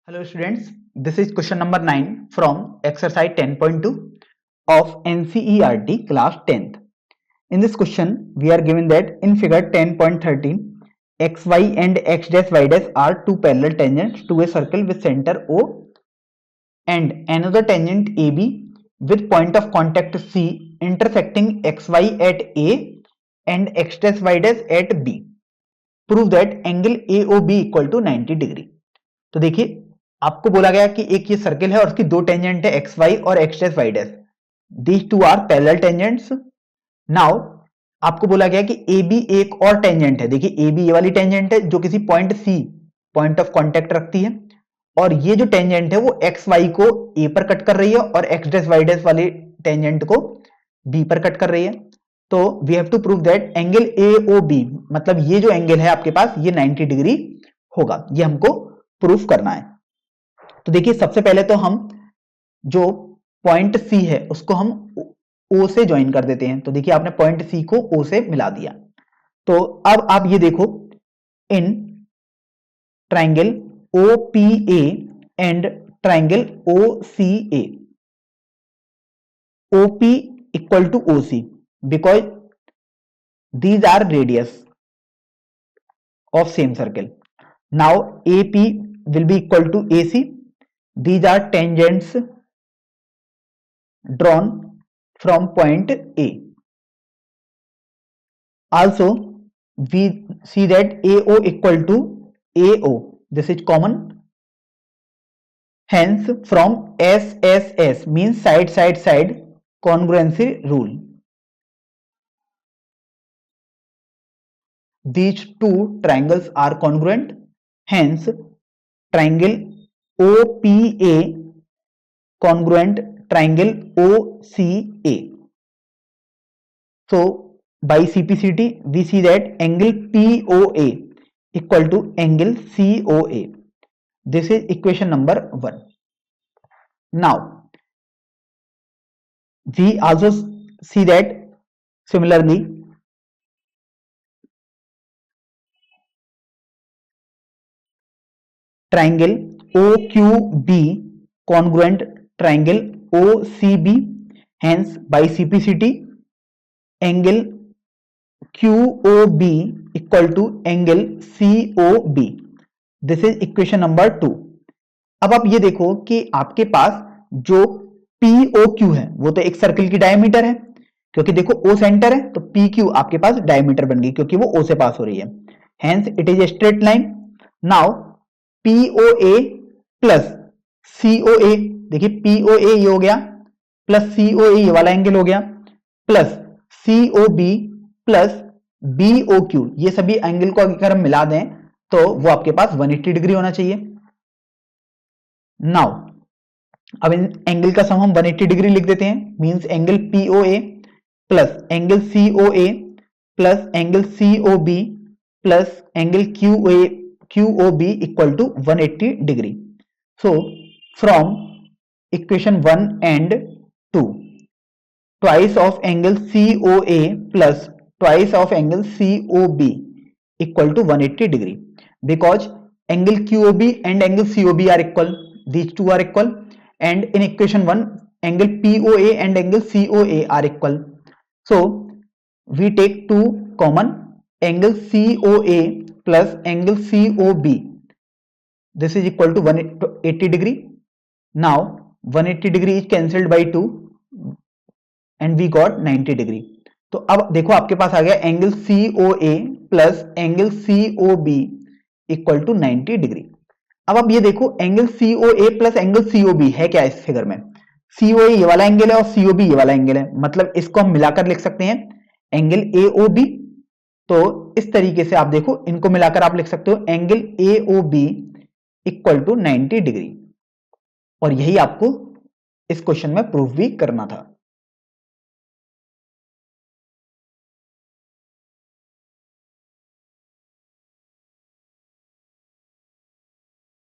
Hello students, this is question number 9 from exercise 10.2 of NCERT class 10th. In this question, we are given that in figure 10.13, xy and x dash y dash are two parallel tangents to a circle with center O and another tangent AB with point of contact C intersecting xy at A and x dash y dash at B. Prove that angle AOB equal to 90 degree. तो देखिए आपको बोला गया कि एक ये circle है और उसकी दो टेंजेंट है एक्स वाई और x dash y dash. These two are parallel tangents. Now आपको बोला गया कि ए बी एक और टेंजेंट है। देखिए ए बी ये वाली टेंजेंट है जो किसी point C point of contact रखती है और ये जो टेंजेंट है वो एक्स वाई को ए पर कट कर रही है और एक्स डैश वाई डैश वाली टेंजेंट को बी पर कट कर रही है। तो we have to prove that angle A O B, मतलब ये जो एंगल है आपके पास ये 90 डिग्री होगा। ये हमको प्रूफ करना है। तो देखिए सबसे पहले तो हम जो पॉइंट सी है उसको हम ओ से ज्वाइन कर देते हैं। तो देखिए आपने पॉइंट सी को ओ से मिला दिया। तो अब आप ये देखो in triangle OPA and triangle OCA, OP equal to OC because these are radius of same circle. Now AP will be equal to AC. These are tangents drawn from point A. Also, we see that AO equal to AO. This is common. Hence, from SSS means side congruency rule. These two triangles are congruent. Hence, triangle OPA congruent triangle OCA. So by CPCT we see that angle POA equal to angle COA. This is equation number 1. Now we also see that similarly triangle OQB congruent triangle OCB. Hence by CPCT angle QOB equal to angle COB. This is equation number 2. अब आप ये देखो कि आपके पास जो POQ है वो तो एक सर्किल की डायमीटर है, क्योंकि देखो O सेंटर है तो PQ आपके पास डायमीटर बन गई क्योंकि वो O से पास हो रही है। Hence it is a straight line. Now POA plus COA, देखिए POA ये हो गया प्लस COA ये वाला एंगल हो गया प्लस COB प्लस BOQ, ये सभी एंगल को अगर हम मिला दें तो वो आपके पास 180 डिग्री होना चाहिए। नाउ अब इन एंगल का सम हम 180 डिग्री लिख देते हैं। Means angle POA plus angle COA plus angle COB plus angle QOB equal to 180 degree. So from equation 1 and 2, twice of angle COA plus twice of angle COB equal to 180 degree, because angle QOB and angle COB are equal. These two are equal, and in equation 1 angle POA and angle COA are equal. So we take two common, angle COA plus angle COB. This is equal to 180 degree. Now 180 degree is cancelled by 2 and we got 90 degree. तो अब देखो आपके पास आ गया angle COA plus angle COB equal to 90 डिग्री। अब आप ये देखो angle COA plus angle COB है क्या इस फिगर में? COA ये वाला एंगल है और COB ये वाला एंगल है, मतलब इसको हम मिलाकर लिख सकते हैं एंगल AOB। तो इस तरीके से आप देखो इनको मिलाकर आप लिख सकते हो एंगल AOB इक्वल टू 90 डिग्री, और यही आपको इस क्वेश्चन में प्रूफ भी करना था।